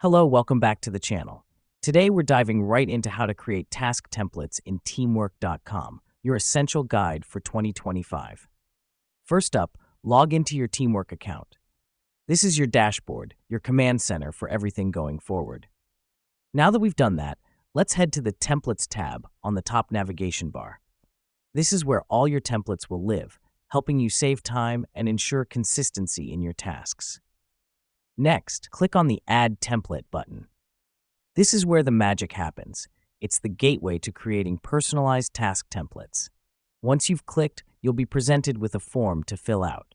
Hello, welcome back to the channel. Today we're diving right into how to create task templates in teamwork.com, your essential guide for 2025. First up, log into your Teamwork account. This is your dashboard, your command center for everything going forward. Now that we've done that, let's head to the Templates tab on the top navigation bar. This is where all your templates will live, helping you save time and ensure consistency in your tasks. Next, click on the Add Template button. This is where the magic happens. It's the gateway to creating personalized task templates. Once you've clicked, you'll be presented with a form to fill out.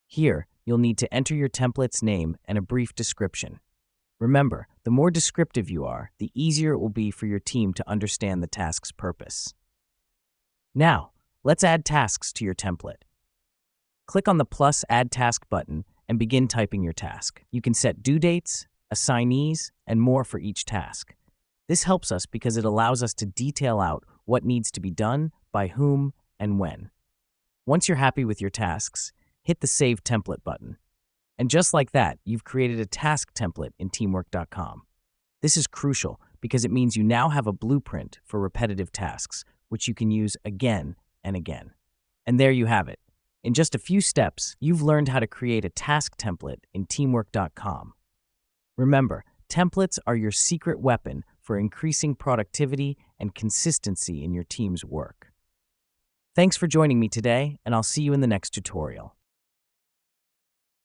Here, you'll need to enter your template's name and a brief description. Remember, the more descriptive you are, the easier it will be for your team to understand the task's purpose. Now, let's add tasks to your template. Click on the plus Add Task button and begin typing your task. You can set due dates, assignees, and more for each task. This helps us because it allows us to detail out what needs to be done, by whom, and when. Once you're happy with your tasks, hit the Save Template button. And just like that, you've created a task template in teamwork.com. This is crucial because it means you now have a blueprint for repetitive tasks, which you can use again and again. And there you have it. In just a few steps, you've learned how to create a task template in teamwork.com. Remember, templates are your secret weapon for increasing productivity and consistency in your team's work. Thanks for joining me today, and I'll see you in the next tutorial.